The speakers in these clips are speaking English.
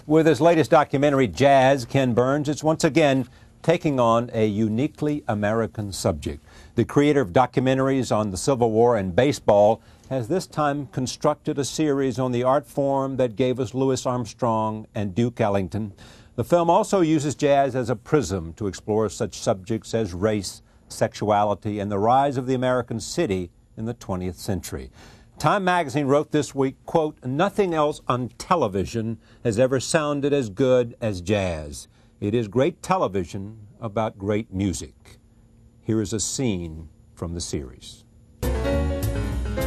With his latest documentary, Jazz, Ken Burns is once again taking on a uniquely American subject. The creator of documentaries on the Civil War and baseball has this time constructed a series on the art form that gave us Louis Armstrong and Duke Ellington. The film also uses jazz as a prism to explore such subjects as race, sexuality, and the rise of the American city in the 20th century. Time magazine wrote this week, quote, "Nothing else on television has ever sounded as good as jazz. It is great television about great music." Here is a scene from the series.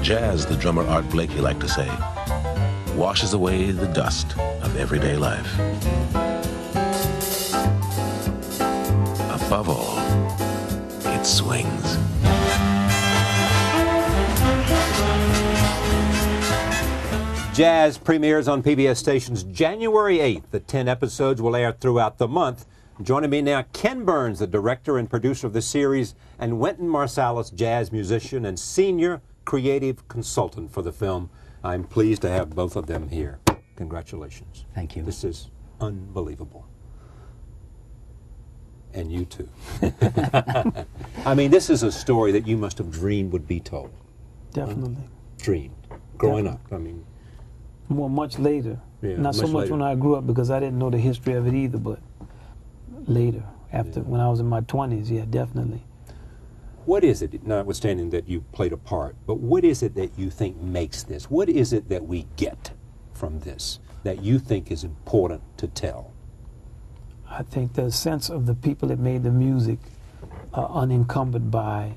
Jazz, the drummer Art Blakey liked to say, washes away the dust of everyday life. Above all, it swings. Jazz premieres on PBS stations January 8th. The 10 episodes will air throughout the month. Joining me now, Ken Burns, the director and producer of the series, and Wynton Marsalis, jazz musician and senior creative consultant for the film. I'm pleased to have both of them here. Congratulations. Thank you. This is unbelievable. And you too. I mean, this is a story that you must have dreamed would be told. Definitely. Dreamed. Growing Definitely. up, I mean. Well, much later. Yeah, Not so much later. when I grew up, because I didn't know the history of it either, but later, after, when I was in my 20s, yeah, definitely. What is it, notwithstanding that you played a part, but what is it that you think makes this? What is it that we get from this that you think is important to tell? I think the sense of the people that made the music are unencumbered by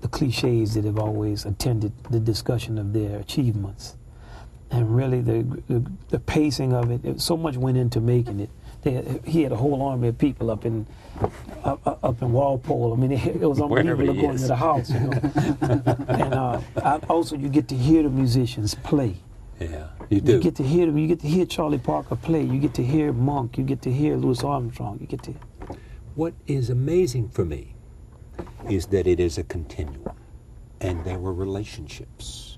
the cliches that have always attended the discussion of their achievements. And really the pacing of it, so much went into making it. He had a whole army of people up in Walpole. I mean, it was unbelievable to go into the house, you know. And also, you get to hear the musicians play. Yeah, you do. You get to hear them. You get to hear Charlie Parker play. You get to hear Monk. You get to hear Louis Armstrong. You get to. What is amazing for me is that it is a continuum, and there were relationships.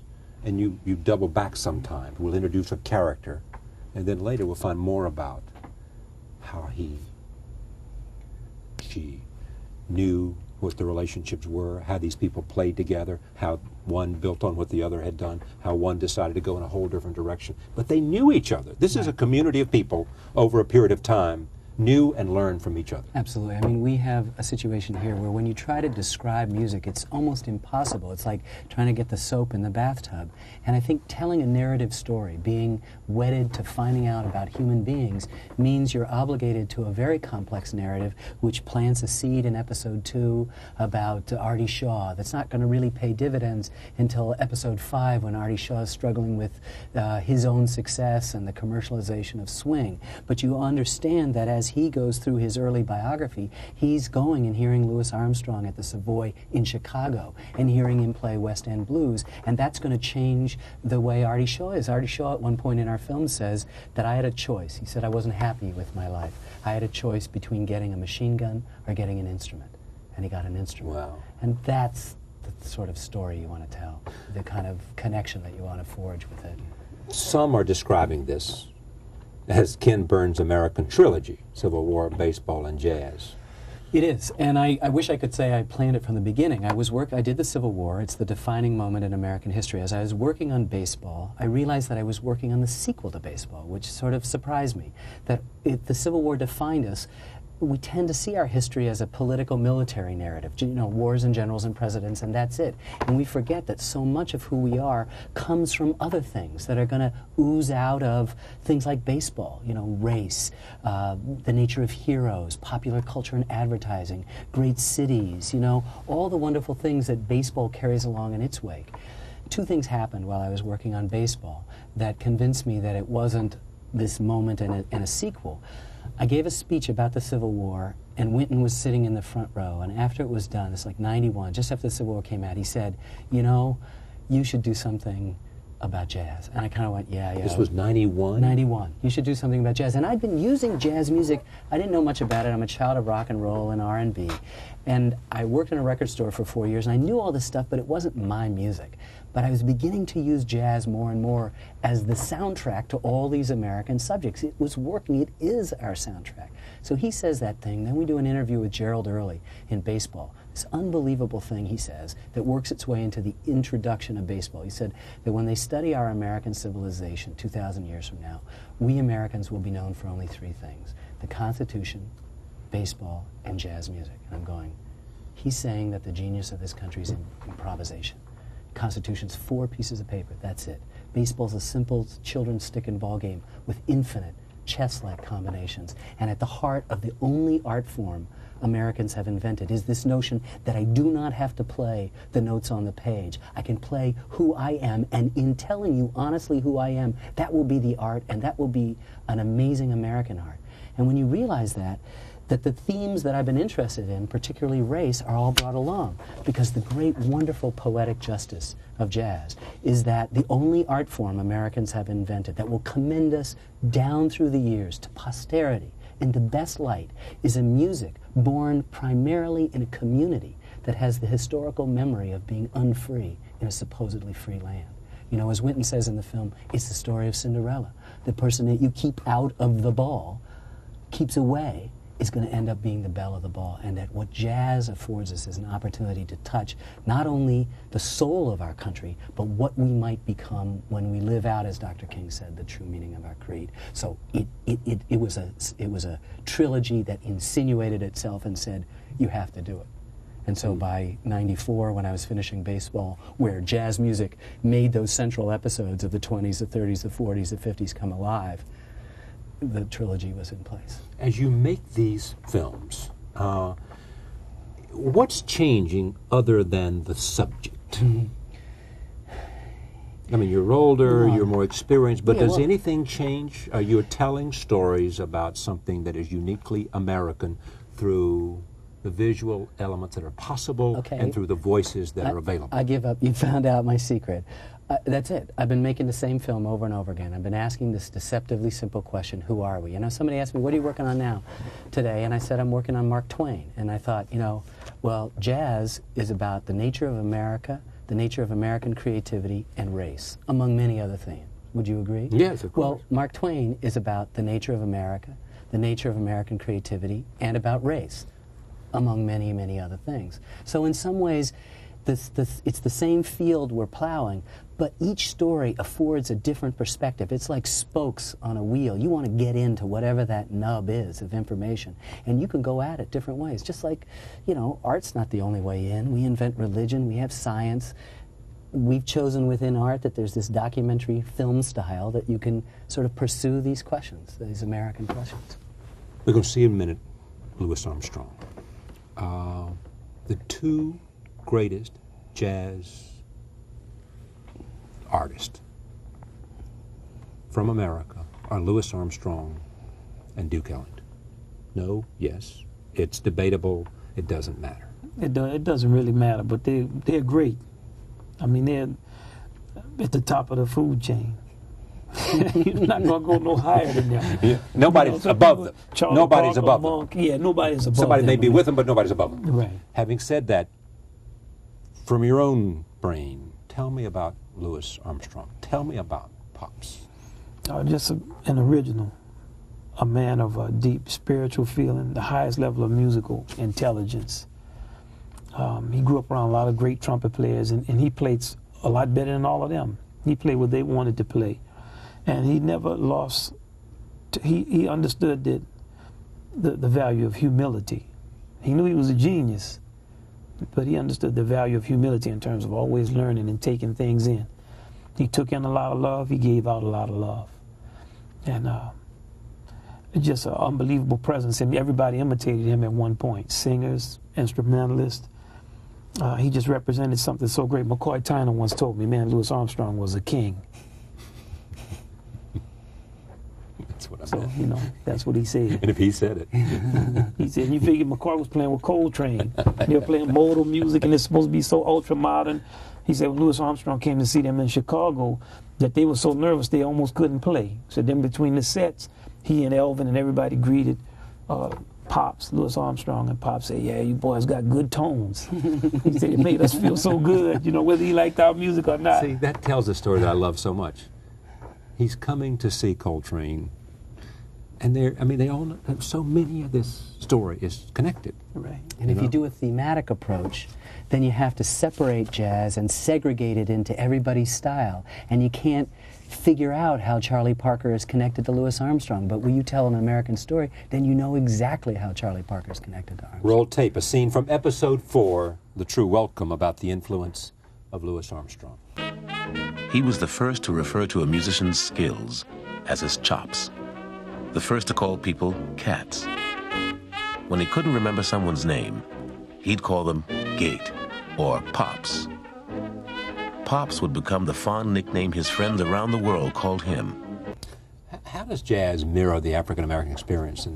And you double back sometimes. We'll introduce a character, and then later we'll find more about how she knew what the relationships were, how these people played together, how one built on what the other had done, how one decided to go in a whole different direction. But they knew each other. This is a community of people over a period of time, knew and learned from each other. Absolutely. I mean, we have a situation here where when you try to describe music, it's almost impossible. It's like trying to get the soap in the bathtub. And I think telling a narrative story, being wedded to finding out about human beings, means you're obligated to a very complex narrative which plants a seed in episode 2 about Artie Shaw that's not going to really pay dividends until episode 5, when Artie Shaw is struggling with his own success and the commercialization of swing. But you understand that as he goes through his early biography, he's going and hearing Louis Armstrong at the Savoy in Chicago and hearing him play West End blues, and that's going to change the way Artie Shaw is. Artie Shaw at one point in our film says that I had a choice. He said, I wasn't happy with my life. I had a choice between getting a machine gun or getting an instrument, and he got an instrument. Wow. And that's the sort of story you want to tell, the kind of connection that you want to forge with it. Some are describing this as Ken Burns' American trilogy, Civil War, baseball, and jazz. It is, and I wish I could say I planned it from the beginning. I did the Civil War. It's the defining moment in American history. As I was working on baseball, I realized that I was working on the sequel to baseball, which sort of surprised me. That the Civil War defined us. We tend to see our history as a political military narrative, you know, wars and generals and presidents, and that's it. And we forget that so much of who we are comes from other things that are going to ooze out of things like baseball, you know, race, the nature of heroes, popular culture and advertising, great cities, you know, all the wonderful things that baseball carries along in its wake. Two things happened while I was working on baseball that convinced me that it wasn't this moment and a sequel. I gave a speech about the Civil War, and Wynton was sitting in the front row, and after it was done, it's like 91, just after the Civil War came out, he said, you know, you should do something about jazz. And I kind of went, yeah. This was 91? 91. You should do something about jazz. And I'd been using jazz music. I didn't know much about it. I'm a child of rock and roll and R&B. And I worked in a record store for 4 years, and I knew all this stuff, but it wasn't my music. But I was beginning to use jazz more and more as the soundtrack to all these American subjects. It was working. It is our soundtrack. So he says that thing. Then we do an interview with Gerald Early in baseball. This unbelievable thing, he says, that works its way into the introduction of baseball. He said that when they study our American civilization 2,000 years from now, we Americans will be known for only three things: the Constitution, baseball, and jazz music. And I'm going, he's saying that the genius of this country is in improvisation. Constitution's 4 pieces of paper, that's it. Baseball's a simple children's stick and ball game with infinite chess-like combinations. And at the heart of the only art form Americans have invented is this notion that I do not have to play the notes on the page. I can play who I am, and in telling you honestly who I am, that will be the art, and that will be an amazing American art. And when you realize that the themes that I've been interested in, particularly race, are all brought along. Because the great, wonderful poetic justice of jazz is that the only art form Americans have invented that will commend us down through the years to posterity in the best light is a music born primarily in a community that has the historical memory of being unfree in a supposedly free land. You know, as Wynton says in the film, it's the story of Cinderella. The person that you keep out of the ball, keeps away, is going to end up being the belle of the ball. And that what jazz affords us is an opportunity to touch not only the soul of our country, but what we might become when we live out, as Dr. King said, the true meaning of our creed. So it was a trilogy that insinuated itself and said, you have to do it. And so by '94, when I was finishing baseball, where jazz music made those central episodes of the 20s, the 30s, the 40s, the 50s come alive, the trilogy was in place. As you make these films, what's changing other than the subject? I mean, you're older, you're more experienced, but does anything change? You're telling stories about something that is uniquely American through the visual elements that are possible and through the voices that are available. I give up. You found out my secret. That's it. I've been making the same film over and over again. I've been asking this deceptively simple question, who are we? You know, somebody asked me, what are you working on now today? And I said, I'm working on Mark Twain. And I thought, you know, well, jazz is about the nature of America, the nature of American creativity and race, among many other things. Would you agree? Yes, of course. Well, Mark Twain is about the nature of America, the nature of American creativity, and about race, among many, many other things. So in some ways, it's the same field we're plowing, but each story affords a different perspective. It's like spokes on a wheel. You want to get into whatever that nub is of information, and you can go at it different ways. Just like, you know, art's not the only way in. We invent religion, we have science. We've chosen within art that there's this documentary film style that you can sort of pursue these questions, these American questions. We're going to see in a minute Louis Armstrong. The 2 greatest jazz artists from America are Louis Armstrong and Duke Ellington. No, yes, it's debatable, it doesn't matter. It doesn't really matter, but they're great. I mean, they're at the top of the food chain. You're not going to go no higher than them. Yeah. Nobody's above them. Nobody's above them. Yeah, nobody's above them. Somebody may be with them, but nobody's above them. Right. Having said that, from your own brain, tell me about Louis Armstrong. Tell me about Pops. Just an original, a man of a deep spiritual feeling, the highest level of musical intelligence. He grew up around a lot of great trumpet players, and he played a lot better than all of them. He played what they wanted to play. And he never lost, he understood that the value of humility. He knew he was a genius, but he understood the value of humility in terms of always learning and taking things in. He took in a lot of love, he gave out a lot of love. And just an unbelievable presence. And everybody imitated him at one point. Singers, instrumentalists. He just represented something so great. McCoy Tyner once told me, man, Louis Armstrong was a king. That's what I So, meant. you know, that's what he said. And if he said it. He said, you figure McCoy was playing with Coltrane. They were playing modal music, and it's supposed to be so ultra-modern. He said when Louis Armstrong came to see them in Chicago, that they were so nervous they almost couldn't play. So then between the sets, he and Elvin and everybody greeted Pops, Louis Armstrong and Pops said, yeah, you boys got good tones. He said it made us feel so good, you know, whether he liked our music or not. See, that tells a story that I love so much. He's coming to see Coltrane, and they all know, so many of this story is connected. Right. And if you do a thematic approach, then you have to separate jazz and segregate it into everybody's style. And you can't figure out how Charlie Parker is connected to Louis Armstrong. But when you tell an American story, then you know exactly how Charlie Parker is connected to Armstrong. Roll tape, a scene from episode 4, The True Welcome, about the influence of Louis Armstrong. He was the first to refer to a musician's skills as his chops. The first to call people cats. When he couldn't remember someone's name, he'd call them Gate or Pops. Pops would become the fond nickname his friends around the world called him. How does jazz mirror the African-American experience?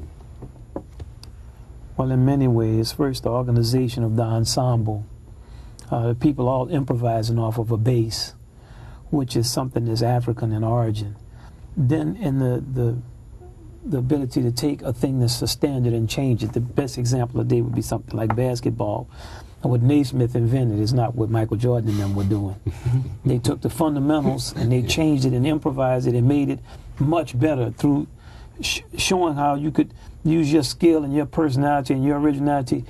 Well, in many ways. First, the organization of the ensemble. The people all improvising off of a bass, which is something that's African in origin. Then in the ability to take a thing that's a standard and change it. The best example today would be something like basketball. And what Naismith invented is not what Michael Jordan and them were doing. They took the fundamentals and they changed it and improvised it and made it much better through showing how you could use your skill and your personality and your originality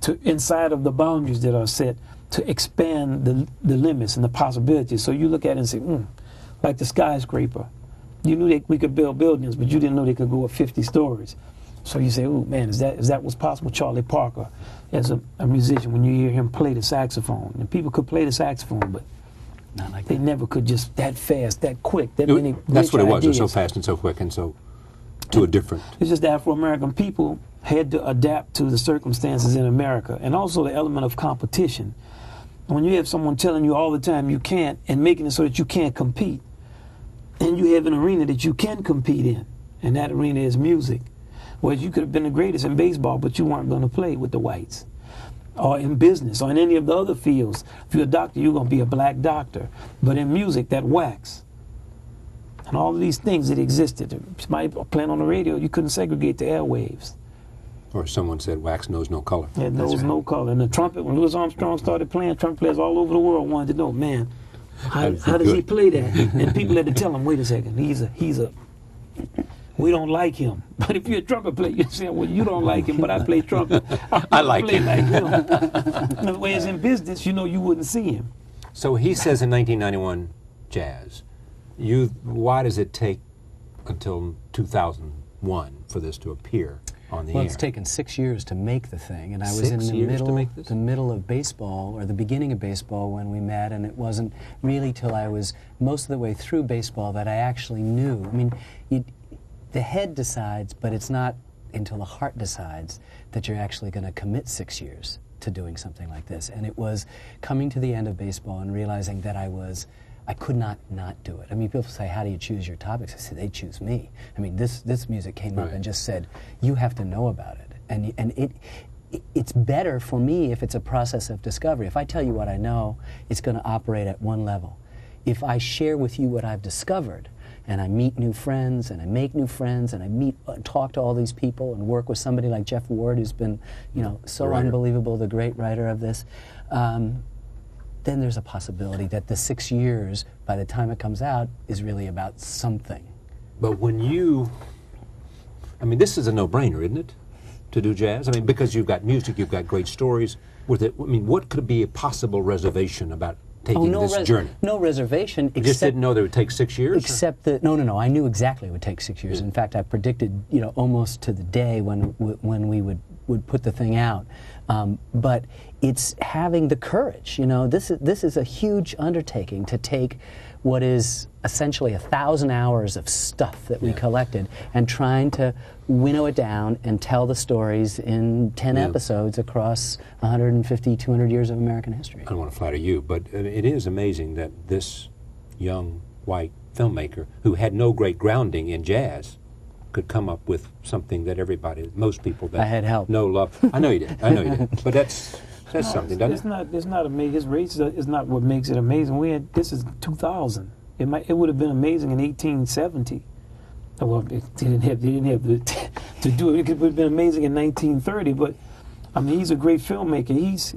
to inside of the boundaries that are set to expand the limits and the possibilities. So you look at it and say, like the skyscraper. You knew that we could build buildings, but you didn't know they could go up 50 stories. So you say, oh man, is that what's possible? Charlie Parker, as a musician, when you hear him play the saxophone, and people could play the saxophone, but not like they that. Never could just that fast, that quick, that many That's what it was. It was so ideas. fast and so quick and so to a different. It's just the Afro-American people had to adapt to the circumstances in America, and also the element of competition. When you have someone telling you all the time you can't and making it so that you can't compete, and you have an arena that you can compete in, and that arena is music. Whereas you could have been the greatest in baseball, but you weren't going to play with the whites. Or in business, or in any of the other fields. If you're a doctor, you're going to be a black doctor. But in music, that wax. And all of these things that existed. Somebody playing on the radio, you couldn't segregate the airwaves. Or someone said, wax knows no color. It knows no color. And the trumpet, when Louis Armstrong started playing, trumpet players all over the world wanted to know, man, how does he play that? And people had to tell him, wait a second, he's a we don't like him. But if you're a trumpet player, you're saying, well, you don't like him, but I play trumpet. I like him. Whereas in business, you know, you wouldn't see him. So he says in 1991, jazz. Why does it take until 2001 for this to appear on the air? Well, it's taken 6 years to make the thing, and I was 6 in years to make this? the middle of baseball, or the beginning of baseball when we met, and it wasn't really till I was most of the way through baseball that I actually knew. I mean, the head decides, but it's not until the heart decides that you're actually going to commit 6 years to doing something like this. And it was coming to the end of baseball and realizing that I could not do it. I mean, people say, how do you choose your topics? I said, they choose me. I mean, this music came up and just said, you have to know about it. And it's better for me if it's a process of discovery. If I tell you what I know, it's going to operate at one level. If I share with you what I've discovered, and I meet new friends, and I make new friends, and I talk to all these people, and work with somebody like Jeff Ward, who's been, so unbelievable, the great writer of this, then there's a possibility that the 6 years, by the time it comes out, is really about something. But when this is a no-brainer, isn't it, to do jazz? I mean, because you've got music, you've got great stories. What could be a possible reservation about taking this journey? No reservation. You just didn't know that it would take 6 years? Except that, no, I knew exactly it would take 6 years. In fact, I predicted, almost to the day when we would put the thing out. But it's having the courage, this is a huge undertaking to take what is essentially 1,000 hours of stuff that we collected and trying to winnow it down and tell the stories in 10 episodes across 150, 200 years of American history. I don't want to flatter you, but it is amazing that this young white filmmaker who had no great grounding in jazz could come up with something that most people that I had help. know love. I know you did. But that's something, doesn't it? It's not amazing. His race is not what makes it amazing. This is 2000. It would have been amazing in 1870. Well, they didn't have to do it. It would have been amazing in 1930, but I mean, he's a great filmmaker.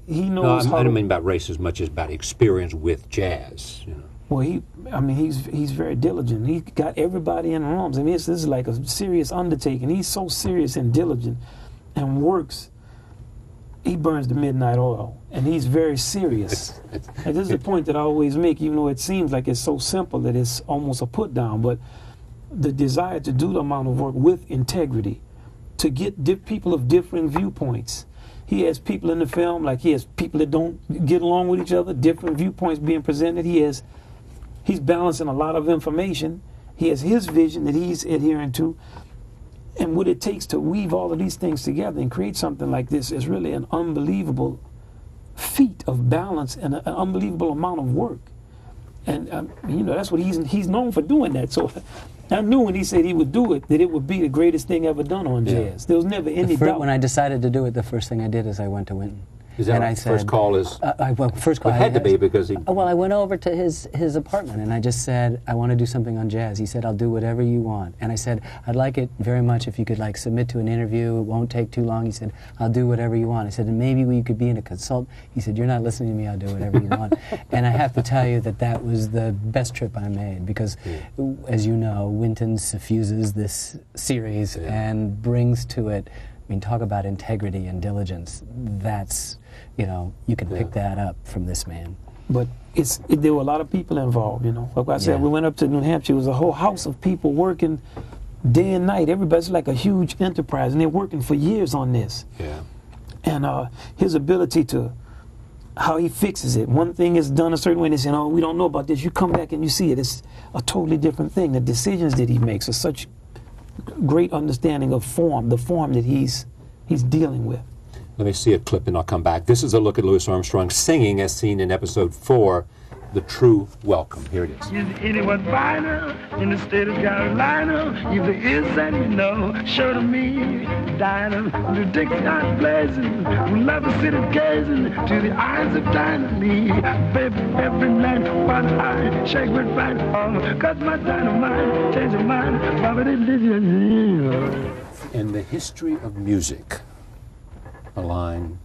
He knows how. I don't mean about race as much as about experience with jazz. You know. Well, he's very diligent. He got everybody in arms. I mean, this is like a serious undertaking. He's so serious and diligent, and works. He burns the midnight oil, and he's very serious. And this is a point that I always make, even though it seems like it's so simple that it's almost a put down. But the desire to do the amount of work with integrity, to get people of different viewpoints. He has people in the film, like he has people that don't get along with each other, different viewpoints being presented. He's balancing a lot of information. He has his vision that he's adhering to. And what it takes to weave all of these things together and create something like this is really an unbelievable feat of balance and an unbelievable amount of work. And you know, that's what he's known for doing that. So I knew when he said he would do it, that it would be the greatest thing ever done on jazz. There was never any doubt. When I decided to do it, the first thing I did is I went to Wynton. Is that and I said, first call is? First call. It had to be because he. Well, I went over to his apartment and I just said, I want to do something on jazz. He said, I'll do whatever you want. And I said, I'd like it very much if you could like submit to an interview. It won't take too long. He said, I'll do whatever you want. I said, and maybe you could be in a consult. He said, you're not listening to me. I'll do whatever you want. And I have to tell you that was the best trip I made because, as you know, Wynton suffuses this series and brings to it. I mean, talk about integrity and diligence. That's, you know, you can pick that up from this man. But there were a lot of people involved, you know. Like I said, we went up to New Hampshire. It was a whole house of people working day and night. Everybody's like a huge enterprise, and they're working for years on this. Yeah. And his ability to, how he fixes it. One thing is done a certain way, and they say, oh, we don't know about this. You come back and you see it. It's a totally different thing. The decisions that he makes are such great understanding of form, the form that he's dealing with. Let me see a clip and I'll come back. This is a look at Louis Armstrong singing as seen in episode 4, The True Welcome. Here it is. Is anyone finer in the state of Carolina? If there is, then you know, show to me. Dinah, the Dixie blazing, we love the city gazing to the eyes of Dinah Lee. Baby, every night, one eye, shake with fight on, cause my dynamite, change your mind, In the history of music, a line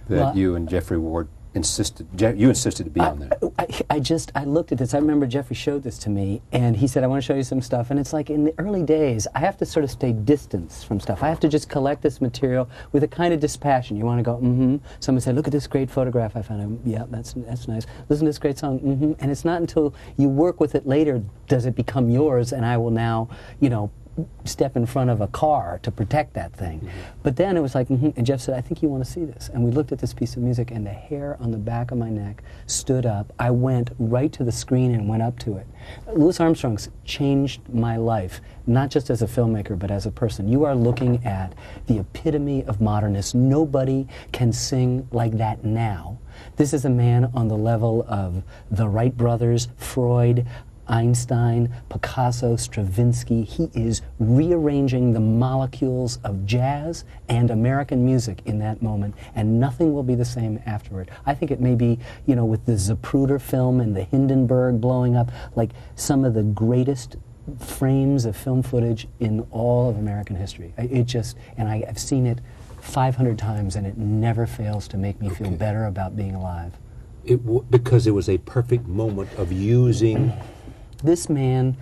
that you and Jeffrey Ward insisted to be on there. I looked at this. I remember Jeffrey showed this to me, and he said, I want to show you some stuff. And it's like in the early days, I have to sort of stay distanced from stuff. I have to just collect this material with a kind of dispassion. You want to go, Someone said, look at this great photograph I found. Yeah, that's nice. Listen to this great song, And it's not until you work with it later does it become yours, and I will now, you know, step in front of a car to protect that thing. But then it was like, and Jeff said, I think you want to see this. And we looked at this piece of music, and the hair on the back of my neck stood up. I went right to the screen and went up to it. Louis Armstrong's changed my life, not just as a filmmaker, but as a person. You are looking at the epitome of modernists. Nobody can sing like that now. This is a man on the level of the Wright brothers, Freud, Einstein, Picasso, Stravinsky. He is rearranging the molecules of jazz and American music in that moment, and nothing will be the same afterward. I think it may be, you know, with the Zapruder film and the Hindenburg blowing up, like some of the greatest frames of film footage in all of American history. I've seen it 500 times, and it never fails to make me feel better about being alive. Because it was a perfect moment of using... This man,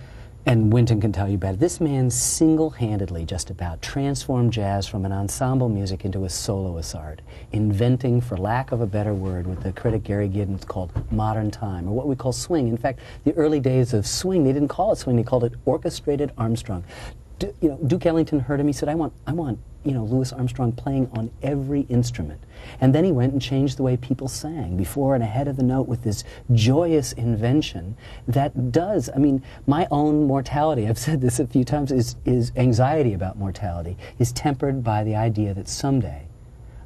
and Wynton can tell you better, this man single-handedly just about transformed jazz from an ensemble music into a soloist art, inventing, for lack of a better word, what the critic Gary Giddens called modern time, or what we call swing. In fact, the early days of swing, they didn't call it swing, they called it orchestrated Armstrong. Duke Ellington heard him. He said, I want Louis Armstrong playing on every instrument. And then he went and changed the way people sang, before and ahead of the note, with this joyous invention that does, my own mortality, I've said this a few times, is anxiety about mortality, is tempered by the idea that someday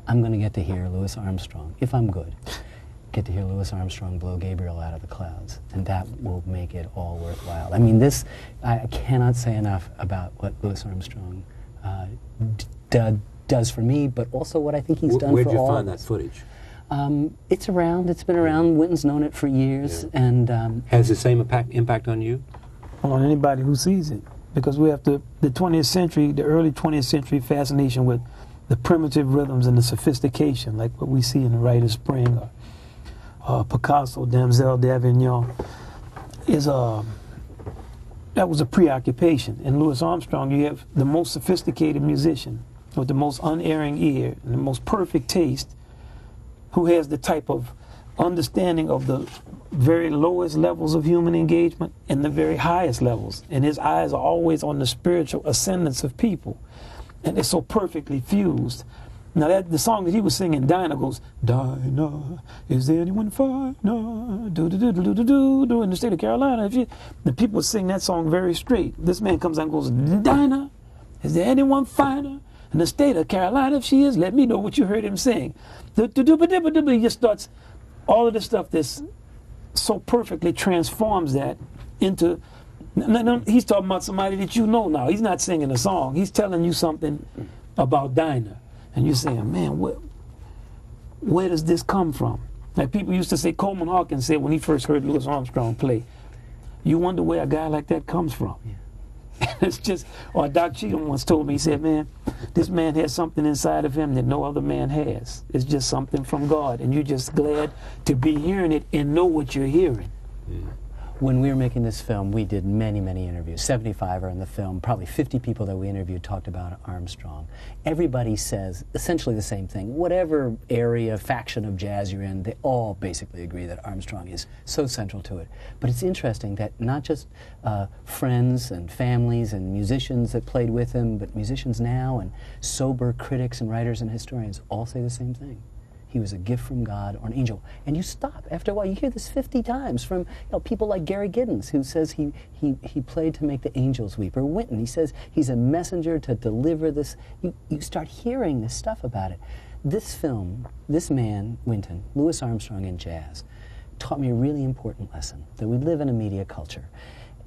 I'm going to get to hear Louis Armstrong, if I'm good, get to hear Louis Armstrong blow Gabriel out of the clouds, and that will make it all worthwhile. I cannot say enough about what Louis Armstrong does for me, but also what I think he's done for all of us. Where'd you find that footage? It's around. It's been around. Wynton's known it for years, and has the same impact on you? On anybody who sees it, because we have the 20th century, the early 20th century fascination with the primitive rhythms and the sophistication, like what we see in The Rite of Spring or Picasso, Damsel d'Avignon, that was a preoccupation. In Louis Armstrong, you have the most sophisticated musician with the most unerring ear and the most perfect taste, who has the type of understanding of the very lowest levels of human engagement and the very highest levels. And his eyes are always on the spiritual ascendance of people. And they're so perfectly fused. Now the song that he was singing, Dinah, goes, Dinah, is there anyone finer? Do in the state of Carolina. The people sing that song very straight. This man comes out and goes, Dinah, is there anyone finer? In the state of Carolina, if she is, let me know what you heard him sing. He just starts all of the stuff that's so perfectly transforms that into, he's talking about somebody that you know now. He's not singing a song. He's telling you something about Dinah. And you're saying, man, where does this come from? Like people used to say, Coleman Hawkins said when he first heard Louis Armstrong play, you wonder where a guy like that comes from. Yeah. It's just, or Doc Cheatham once told me, he said, man, this man has something inside of him that no other man has. It's just something from God, and you're just glad to be hearing it and know what you're hearing. Yeah. When we were making this film, we did many, many interviews. 75 are in the film. Probably 50 people that we interviewed talked about Armstrong. Everybody says essentially the same thing. Whatever area, faction of jazz you're in, they all basically agree that Armstrong is so central to it. But it's interesting that not just friends and families and musicians that played with him, but musicians now and sober critics and writers and historians all say the same thing. He was a gift from God or an angel. And you stop after a while. You hear this 50 times from people like Gary Giddens, who says he played to make the angels weep. Or Wynton, he says he's a messenger to deliver this. You start hearing this stuff about it. This film, this man, Wynton, Louis Armstrong in jazz, taught me a really important lesson, that we live in a media culture.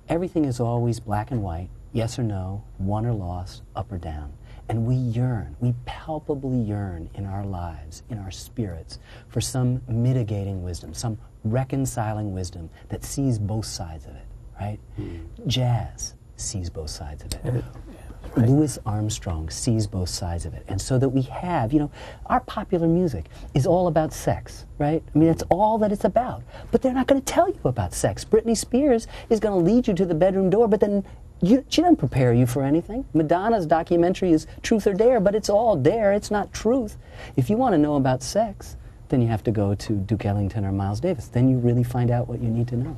Everything is always black and white, yes or no, won or lost, up or down. And we yearn, we palpably yearn in our lives, in our spirits, for some mitigating wisdom, some reconciling wisdom that sees both sides of it, right? Jazz sees both sides of it. Right. Louis Armstrong sees both sides of it. And so that we have, our popular music is all about sex, right? I mean, that's all that it's about. But they're not going to tell you about sex. Britney Spears is going to lead you to the bedroom door, but then she doesn't prepare you for anything. Madonna's documentary is Truth or Dare, but it's all dare, it's not truth. If you want to know about sex, then you have to go to Duke Ellington or Miles Davis. Then you really find out what you need to know.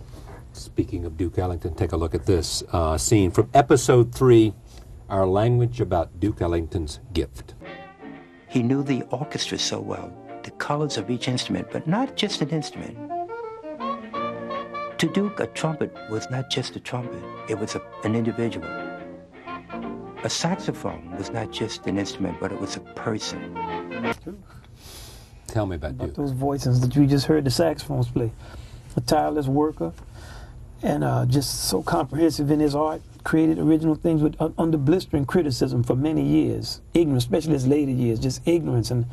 Speaking of Duke Ellington, take a look at this scene from episode 3, Our Language About Duke Ellington's Gift. He knew the orchestra so well, the colors of each instrument, but not just an instrument. To Duke, a trumpet was not just a trumpet, it was an individual. A saxophone was not just an instrument, but it was a person. Tell me about Duke. Those voices that you just heard the saxophones play. A tireless worker, and just so comprehensive in his art, created original things with under blistering criticism for many years. Ignorance, especially his later years, just ignorance, and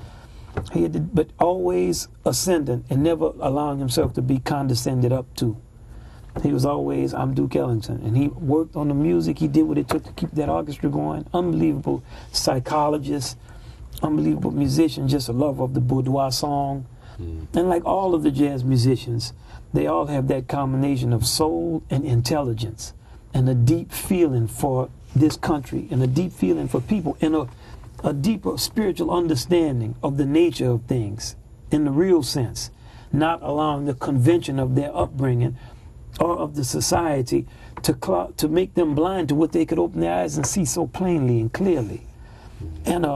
he had but always ascendant and never allowing himself to be condescended up to. He was always, I'm Duke Ellington, and he worked on the music. He did what it took to keep that orchestra going. Unbelievable psychologist, unbelievable musician, just a lover of the boudoir song. And like all of the jazz musicians, they all have that combination of soul and intelligence and a deep feeling for this country and a deep feeling for people and a deeper spiritual understanding of the nature of things in the real sense, not allowing the convention of their upbringing or of the society to make them blind to what they could open their eyes and see so plainly and clearly. And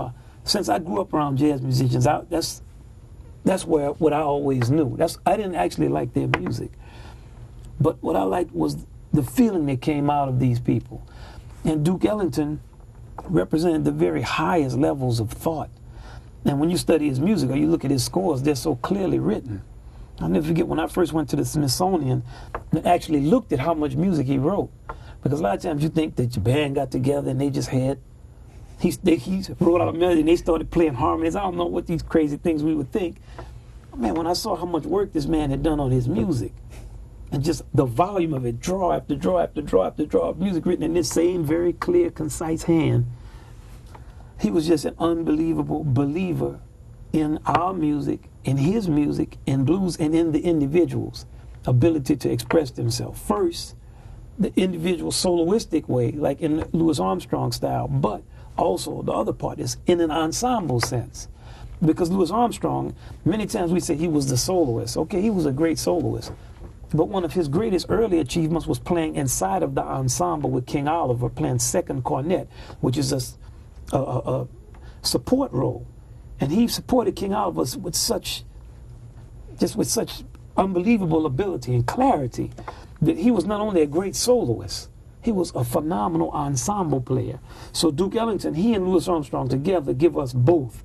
since I grew up around jazz musicians, that's what I always knew. I didn't actually like their music, but what I liked was the feeling that came out of these people. And Duke Ellington represented the very highest levels of thought. And when you study his music or you look at his scores, they're so clearly written. I'll never forget when I first went to the Smithsonian and actually looked at how much music he wrote. Because a lot of times you think that your band got together and they just had, he wrote out a melody and they started playing harmonies. I don't know what these crazy things we would think. Man, when I saw how much work this man had done on his music, And just the volume of it, draw after draw after draw after draw of music written in this same very clear, concise hand. He was just an unbelievable believer in our music, in his music, in blues, and in the individual's ability to express themselves. First, the individual soloistic way, like in Louis Armstrong style, but also the other part is in an ensemble sense. Because Louis Armstrong, many times we say he was the soloist. Okay, he was a great soloist. But one of his greatest early achievements was playing inside of the ensemble with King Oliver, playing second cornet, which is a support role. And he supported King Oliver with such unbelievable ability and clarity that he was not only a great soloist, he was a phenomenal ensemble player. So Duke Ellington, he and Louis Armstrong together give us both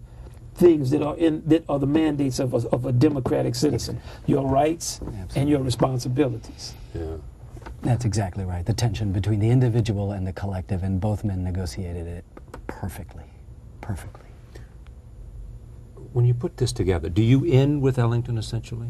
things that are the mandates of a democratic citizen: your rights and your responsibilities. Yeah. That's exactly right. The tension between the individual and the collective, and both men negotiated it perfectly. Perfectly. When you put this together, do you end with Ellington essentially?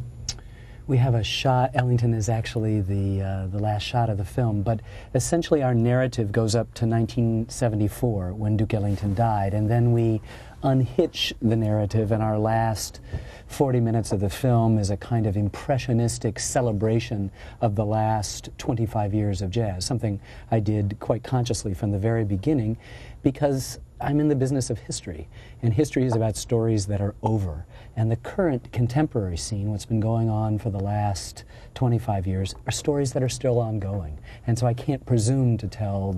We have a shot. Ellington is actually the last shot of the film, but essentially our narrative goes up to 1974 when Duke Ellington died, and then we unhitch the narrative, and our last 40 minutes of the film is a kind of impressionistic celebration of the last 25 years of jazz, something I did quite consciously from the very beginning, because I'm in the business of history, and history is about stories that are over. And the current contemporary scene, what's been going on for the last 25 years, are stories that are still ongoing. And so I can't presume to tell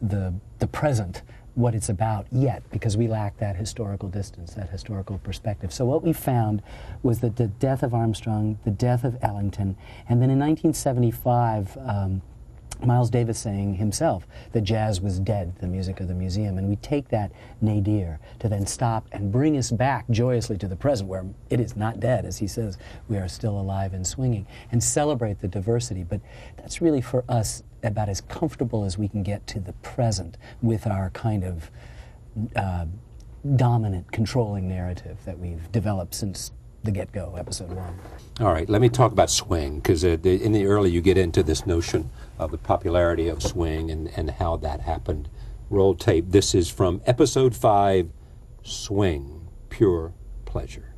the present what it's about yet, because we lack that historical distance, that historical perspective. So what we found was that the death of Armstrong, the death of Ellington, and then in 1975, Miles Davis saying himself that jazz was dead, the music of the museum, and we take that nadir to then stop and bring us back joyously to the present, where it is not dead, as he says, we are still alive and swinging, and celebrate the diversity. But that's really for us about as comfortable as we can get to the present with our kind of dominant, controlling narrative that we've developed since the get-go, episode 1. All right, let me talk about swing, because in the early you get into this notion of the popularity of swing and how that happened. Roll tape. This is from episode 5, Swing, Pure Pleasure.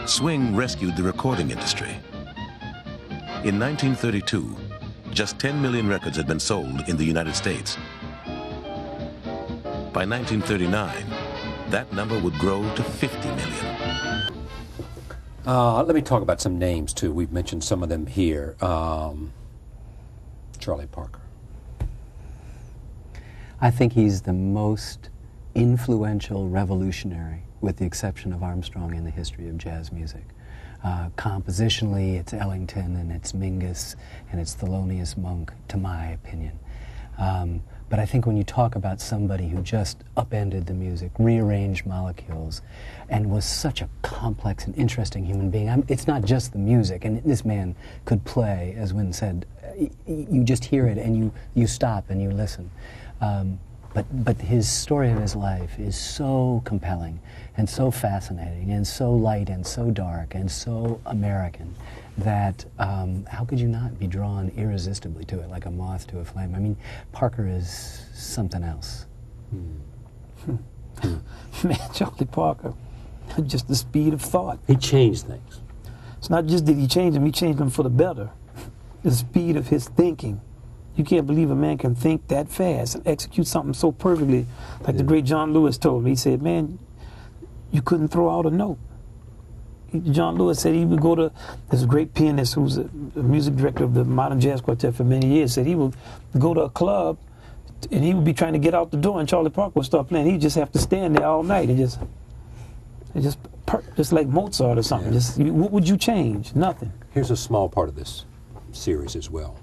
Swing rescued the recording industry. In 1932, just 10 million records had been sold in the United States. By 1939, that number would grow to 50 million. Let me talk about some names, too. We've mentioned some of them here. Charlie Parker. I think he's the most influential revolutionary, with the exception of Armstrong, in the history of jazz music. Compositionally, it's Ellington, and it's Mingus, and it's Thelonious Monk, to my opinion. But I think when you talk about somebody who just upended the music, rearranged molecules, and was such a complex and interesting human being, it's not just the music, and this man could play, as Wynton said. You just hear it, and you stop and you listen. But his story of his life is so compelling and so fascinating and so light and so dark and so American that how could you not be drawn irresistibly to it, like a moth to a flame? I mean, Parker is something else. Man, Charlie Parker, just the speed of thought. He changed things. It's not just that he changed them, he changed them for the better. The speed of his thinking. You can't believe a man can think that fast and execute something so perfectly. Like the great John Lewis told me. He said, man, you couldn't throw out a note. John Lewis said he would go to this great pianist who's a music director of the Modern Jazz Quartet for many years, said he would go to a club and he would be trying to get out the door and Charlie Parker would start playing. He'd just have to stand there all night and just like Mozart or something. Yeah. What would you change? Nothing. Here's a small part of this series as well.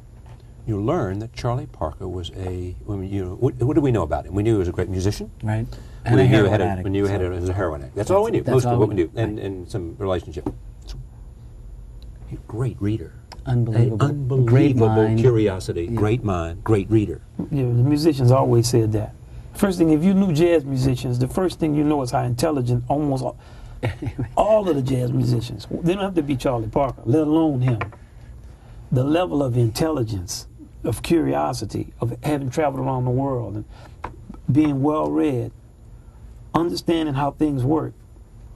You learn that Charlie Parker was what do we know about him? We knew he was a great musician. Right. And we knew he was a heroin addict. That's all we knew. Most of what we knew. And some relationship. Great reader. Unbelievable. Great mind. Curiosity. Yeah. Great mind. Great reader. Yeah, the musicians always said that. First thing, if you knew jazz musicians, the first thing you know is how intelligent almost all of the jazz musicians. They don't have to be Charlie Parker, let alone him. the level of intelligence, of curiosity, of having traveled around the world and being well read, understanding how things work.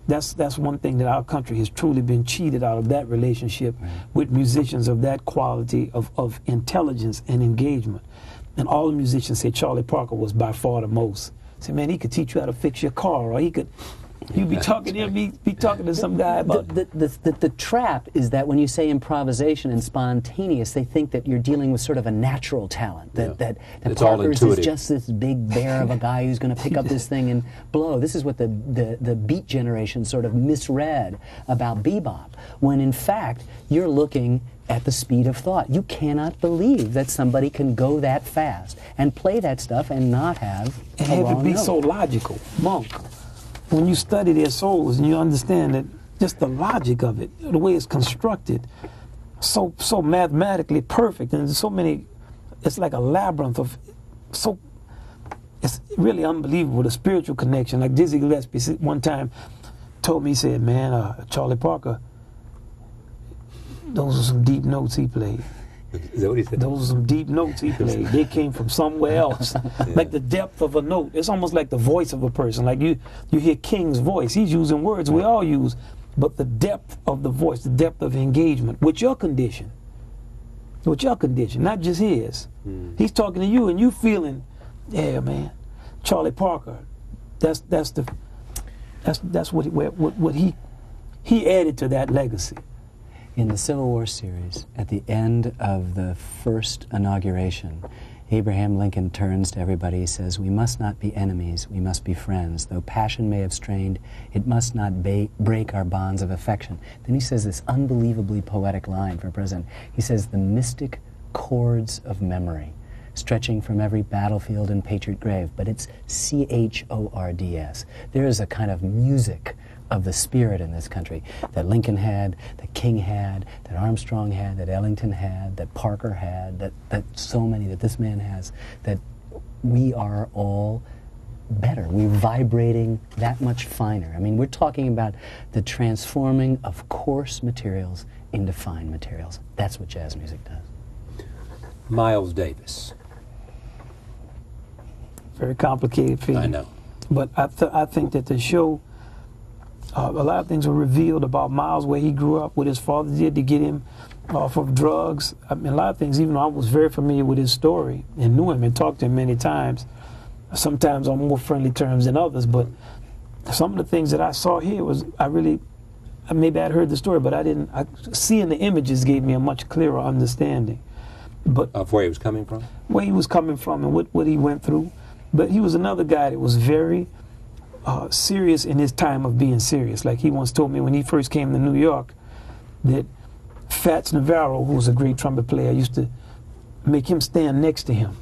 That's one thing that our country has truly been cheated out of, that relationship with musicians of that quality of intelligence and engagement. And all the musicians said Charlie Parker was by far the most. Say, man, he could teach you how to fix your car, or he could. You'd be talking to him, be talking to some guy about the trap is that when you say improvisation and spontaneous, they think that you're dealing with sort of a natural talent. That Parker's is just this big bear of a guy who's going to pick up this thing and blow. This is what the beat generation sort of misread about bebop, when in fact you're looking at the speed of thought. You cannot believe that somebody can go that fast and play that stuff and not have and have it be so logical. Monk. When you study their souls and you understand that just the logic of it, the way it's constructed, so mathematically perfect, and there's so many, it's like a labyrinth of, it's really unbelievable, the spiritual connection. Like Dizzy Gillespie one time told me, he said, man, Charlie Parker, those are some deep notes he played. Is that what he said? Those are some deep notes he played. They came from somewhere else. Like the depth of a note. It's almost like the voice of a person. Like you hear King's voice. He's using words we all use. But the depth of the voice, the depth of engagement with your condition. With your condition, not just his. He's talking to you and you feeling, yeah, man, Charlie Parker. That's what he added to that legacy. In the Civil War series, at the end of the first inauguration, Abraham Lincoln turns to everybody. He says, "We must not be enemies, we must be friends. Though passion may have strained, it must not break our bonds of affection." Then he says this unbelievably poetic line for a president. He says, "The mystic chords of memory, stretching from every battlefield and patriot grave." But it's C-H-O-R-D-S. There is a kind of music of the spirit in this country that Lincoln had, that King had, that Armstrong had, that Ellington had, that Parker had, that so many, that this man has, that we are all better. We're vibrating that much finer. I mean, we're talking about the transforming of coarse materials into fine materials. That's what jazz music does. Miles Davis. Very complicated thing. I know. But I think that the show, a lot of things were revealed about Miles, where he grew up, what his father did to get him off of drugs. I mean, a lot of things, even though I was very familiar with his story and knew him and talked to him many times, sometimes on more friendly terms than others, but some of the things that I saw here was, maybe I'd heard the story, but seeing the images gave me a much clearer understanding. But of where he was coming from? Where he was coming from and what he went through. But he was another guy that was very serious in his time of being serious. Like he once told me when he first came to New York that Fats Navarro, who was a great trumpet player, used to make him stand next to him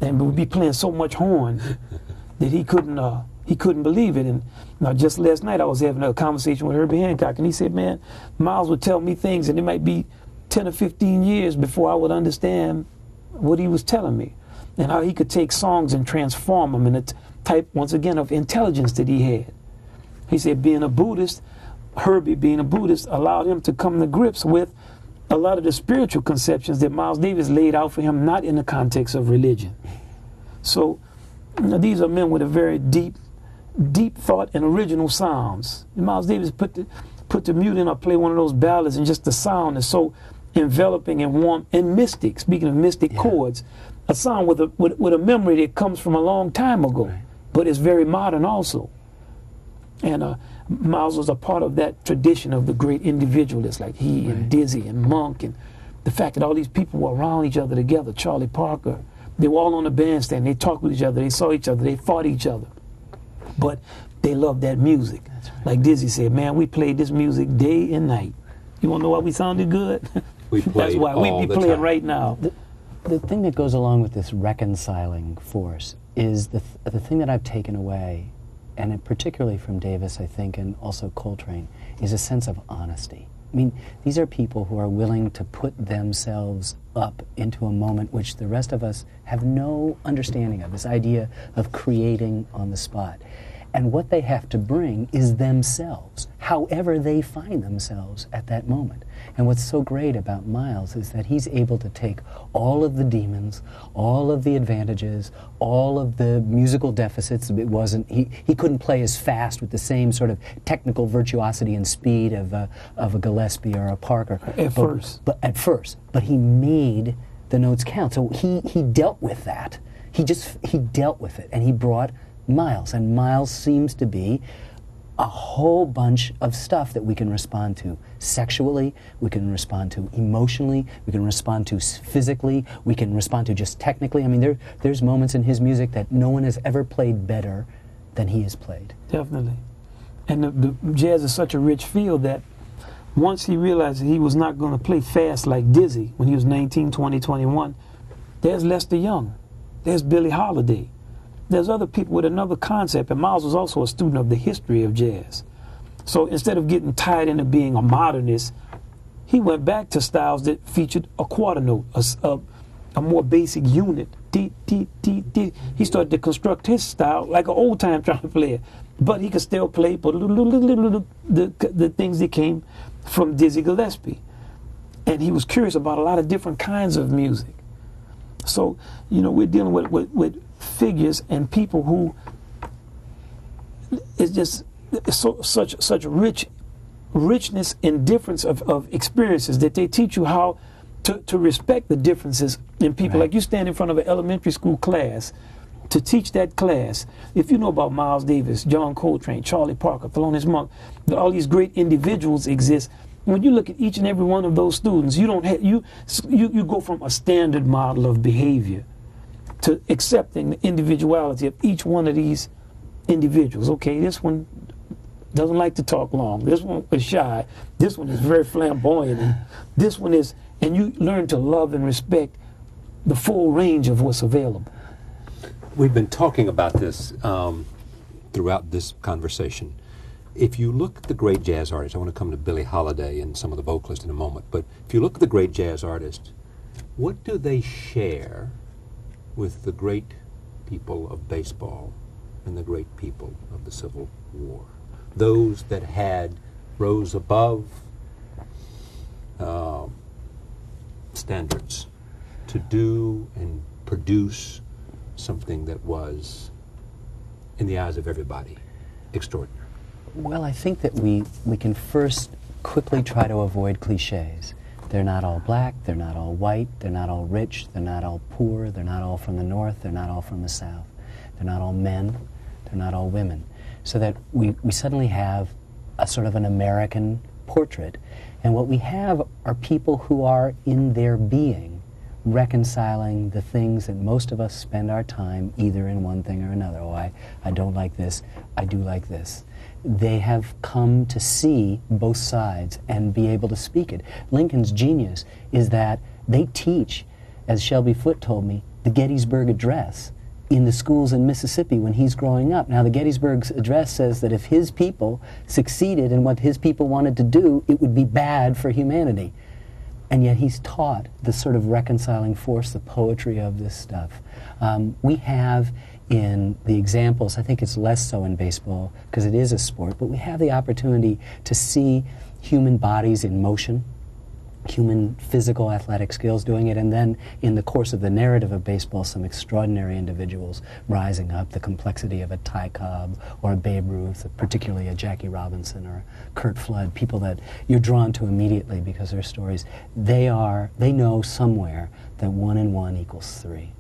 and would be playing so much horn that he couldn't believe it. And just last night I was having a conversation with Herbie Hancock, and he said, man, Miles would tell me things and it might be 10 or 15 years before I would understand what he was telling me, and how he could take songs and transform them in a type, once again, of intelligence that he had. He said being a Buddhist, Herbie being a Buddhist, allowed him to come to grips with a lot of the spiritual conceptions that Miles Davis laid out for him, not in the context of religion. So these are men with a very deep thought and original sounds. And Miles Davis put the mute in or play one of those ballads, and just the sound is so enveloping and warm and mystic. Speaking of mystic chords, a sound with a memory that comes from a long time ago, but it's very modern also. And Miles was a part of that tradition of the great individualists like he and Dizzy and Monk, and the fact that all these people were around each other together. Charlie Parker, they were all on the bandstand. They talked with each other. They saw each other. They fought each other. But they loved that music. Like Dizzy said, man, we played this music day and night. You want to know why we sounded good? That's why we be playing right now. The thing that goes along with this reconciling force is the thing that I've taken away, and particularly from Davis, I think, and also Coltrane, is a sense of honesty. I mean, these are people who are willing to put themselves up into a moment which the rest of us have no understanding of, this idea of creating on the spot. And what they have to bring is themselves, however they find themselves at that moment. And what's so great about Miles is that he's able to take all of the demons, all of the advantages, all of the musical deficits. It wasn't, he couldn't play as fast with the same sort of technical virtuosity and speed of a Gillespie or a Parker. At first. But he made the notes count. So he dealt with that. He dealt with it, and he brought Miles, and Miles seems to be a whole bunch of stuff that we can respond to sexually, we can respond to emotionally, we can respond to physically, we can respond to just technically. I mean, there's moments in his music that no one has ever played better than he has played. Definitely. And the jazz is such a rich field that once he realized that he was not going to play fast like Dizzy when he was 19, 20, 21, there's Lester Young, there's Billie Holiday. There's other people with another concept, and Miles was also a student of the history of jazz. So instead of getting tied into being a modernist, he went back to styles that featured a quarter note, a more basic unit. He started to construct his style like an old-time trumpet player, but he could still play the things that came from Dizzy Gillespie. And he was curious about a lot of different kinds of music. So, you know, we're dealing with figures and people who it's just such richness and difference of experiences that they teach you how to respect the differences in people. Right. Like you stand in front of an elementary school class to teach that class. If you know about Miles Davis, John Coltrane, Charlie Parker, Thelonious Monk, all these great individuals exist. When you look at each and every one of those students, you don't have, you go from a standard model of behavior to accepting the individuality of each one of these individuals. Okay, this one doesn't like to talk long. This one is shy. This one is very flamboyant. And this one is, and you learn to love and respect the full range of what's available. We've been talking about this throughout this conversation. If you look at the great jazz artists, I want to come to Billie Holiday and some of the vocalists in a moment, but if you look at the great jazz artists, what do they share with the great people of baseball and the great people of the Civil War? Those that rose above standards to do and produce something that was, in the eyes of everybody, extraordinary. Well, I think that we can first quickly try to avoid cliches. They're not all black, they're not all white, they're not all rich, they're not all poor, they're not all from the north, they're not all from the south. They're not all men, they're not all women. So that we suddenly have a sort of an American portrait. And what we have are people who are in their being reconciling the things that most of us spend our time either in one thing or another. Oh, I don't like this, I do like this. They have come to see both sides and be able to speak it. Lincoln's genius is that they teach, as Shelby Foote told me, the Gettysburg Address in the schools in Mississippi when he's growing up. Now, the Gettysburg Address says that if his people succeeded in what his people wanted to do, it would be bad for humanity. And yet he's taught the sort of reconciling force, the poetry of this stuff. We have in the examples, I think it's less so in baseball because it is a sport, but we have the opportunity to see human bodies in motion, human physical athletic skills doing it, and then in the course of the narrative of baseball, some extraordinary individuals rising up, the complexity of a Ty Cobb or a Babe Ruth, particularly a Jackie Robinson or a Curt Flood, people that you're drawn to immediately because their stories, they know somewhere that 1 and 1 equals 3.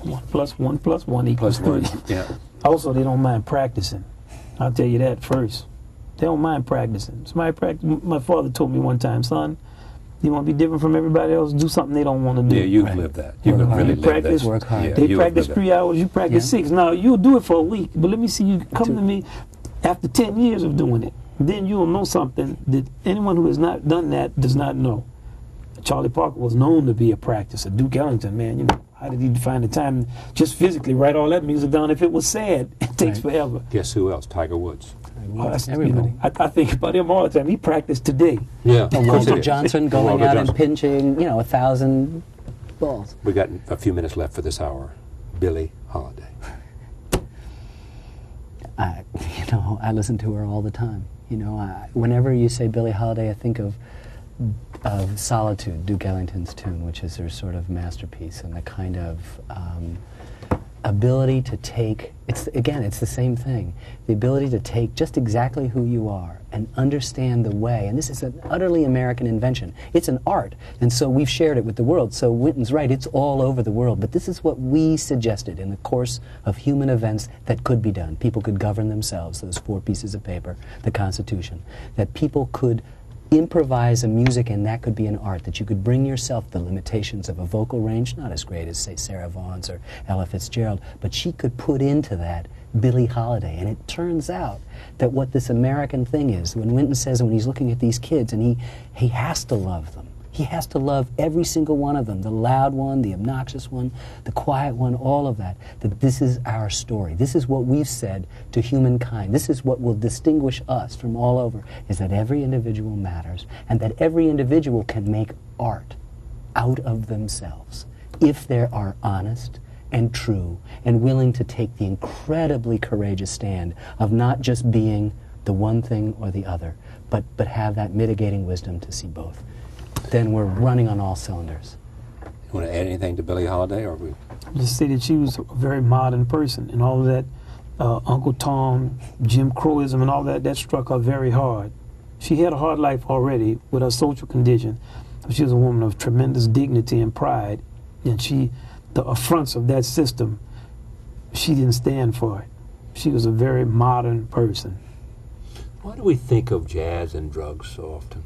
1 plus 1 plus 1 equals 3. Yeah. Also, they don't mind practicing. I'll tell you that first. They don't mind practicing. My father told me one time, son, you want to be different from everybody else, do something they don't want to do. Yeah, you've lived that. You've really lived that. Work hard. Yeah, they practice 3 hours, you practice 6. Now, you'll do it for a week, but let me see you come to me after 10 years of doing it. Then you'll know something that anyone who has not done that does not know. Charlie Parker was known to be a practicer. Duke Ellington, man, you know, how did he find the time just physically write all that music down if it was sad? It takes forever. Guess who else? Tiger Woods. Everybody. You know, I think about him all the time. He practiced today. Yeah. Walter Johnson going out and pinching, 1,000 balls. We got a few minutes left for this hour. Billie Holiday. know, I listen to her all the time. You know, whenever you say Billie Holiday, I think of Solitude, Duke Ellington's tune, which is her sort of masterpiece, and the kind of ability to take, it's the same thing, the ability to take just exactly who you are and understand the way, and this is an utterly American invention. It's an art, and so we've shared it with the world. So Wynton's right, it's all over the world, but this is what we suggested in the course of human events that could be done. People could govern themselves, those 4 pieces of paper, the Constitution, that people could improvise a music, and that could be an art, that you could bring yourself the limitations of a vocal range, not as great as, say, Sarah Vaughan's or Ella Fitzgerald, but she could put into that Billie Holiday. And it turns out that what this American thing is, when Wynton says, when he's looking at these kids, and he has to love them. He has to love every single one of them, the loud one, the obnoxious one, the quiet one, all of that, that this is our story. This is what we've said to humankind. This is what will distinguish us from all over, is that every individual matters, and that every individual can make art out of themselves if they are honest and true and willing to take the incredibly courageous stand of not just being the one thing or the other, but have that mitigating wisdom to see both. Then we're running on all cylinders. You want to add anything to Billie Holiday, or we? Just say that she was a very modern person, and all of that Uncle Tom, Jim Crowism, and all that struck her very hard. She had a hard life already with her social condition. She was a woman of tremendous dignity and pride, and the affronts of that system, she didn't stand for it. She was a very modern person. Why do we think of jazz and drugs so often?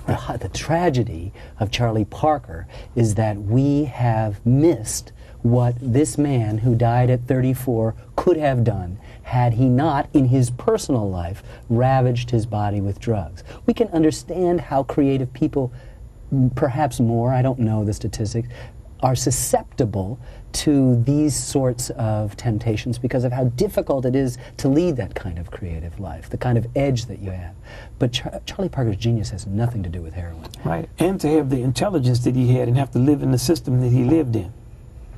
The tragedy of Charlie Parker is that we have missed what this man who died at 34 could have done had he not, in his personal life, ravaged his body with drugs. We can understand how creative people, perhaps more, I don't know the statistics, are susceptible to these sorts of temptations because of how difficult it is to lead that kind of creative life, the kind of edge that you have. But Charlie Parker's genius has nothing to do with heroin. Right, and to have the intelligence that he had and have to live in the system that he lived in.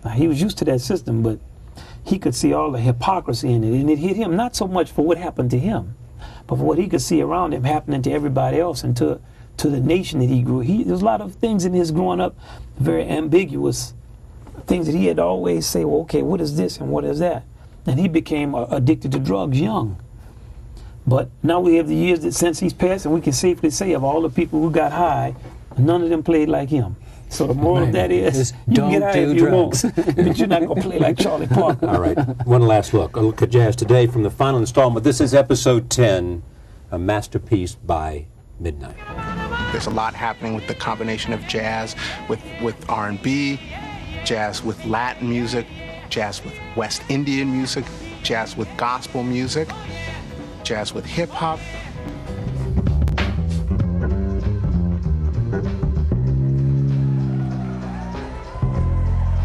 Now, he was used to that system, but he could see all the hypocrisy in it, and it hit him not so much for what happened to him, but for what he could see around him happening to everybody else and to the nation that he grew. There's a lot of things in his growing up, very ambiguous things that he had to always say, well, okay, what is this and what is that? And he became addicted to drugs young. But now we have the years that since he's passed, and we can safely say of all the people who got high, none of them played like him. So the moral of that is, you can get high if you want, but you're not going to play like Charlie Parker. All right, one last look. A look at jazz today from the final installment. This is episode 10, a masterpiece by midnight. There's a lot happening with the combination of jazz with R&B, jazz with Latin music, jazz with West Indian music, jazz with gospel music, jazz with hip-hop.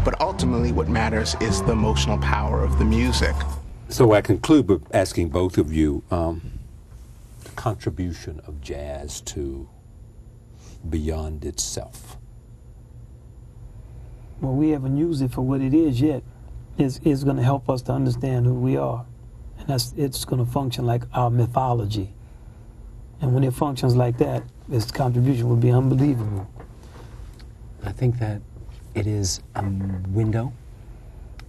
But ultimately what matters is the emotional power of the music. So I conclude by asking both of you the contribution of jazz to beyond itself. Well, we haven't used it for what it is yet. It's going to help us to understand who we are. And it's going to function like our mythology. And when it functions like that, its contribution will be unbelievable. I think that it is a window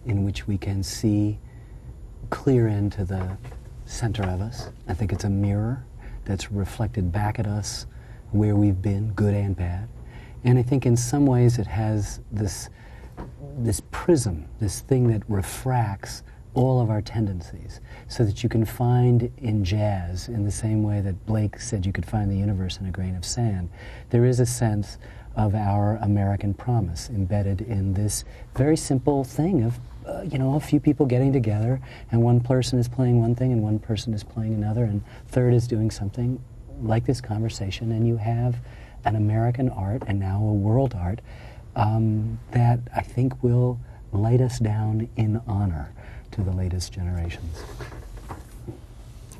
in which we can see clear into the center of us. I think it's a mirror that's reflected back at us where we've been, good and bad. And I think in some ways it has this prism, this thing that refracts all of our tendencies, so that you can find in jazz, in the same way that Blake said you could find the universe in a grain of sand, there is a sense of our American promise embedded in this very simple thing of a few people getting together, and one person is playing one thing and one person is playing another, and third is doing something like this conversation, and you have an American art and now a world art that I think will light us down in honor to the latest generations.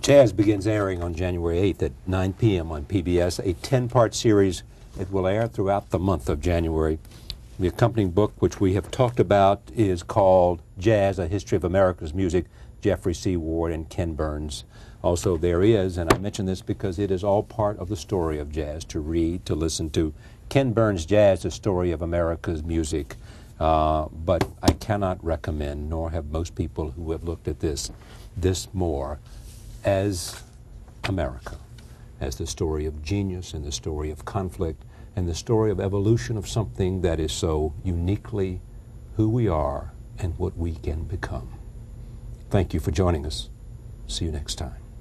Jazz begins airing on January 8th at 9 p.m. on PBS, a 10-part series. It will air throughout the month of January. The accompanying book, which we have talked about, is called Jazz, A History of America's Music, Jeffrey C. Ward and Ken Burns. Also, there is, and I mention this because it is all part of the story of jazz, to read, to listen to. Ken Burns' Jazz, the story of America's music. But I cannot recommend, nor have most people who have looked at this more as America, as the story of genius and the story of conflict and the story of evolution of something that is so uniquely who we are and what we can become. Thank you for joining us. See you next time.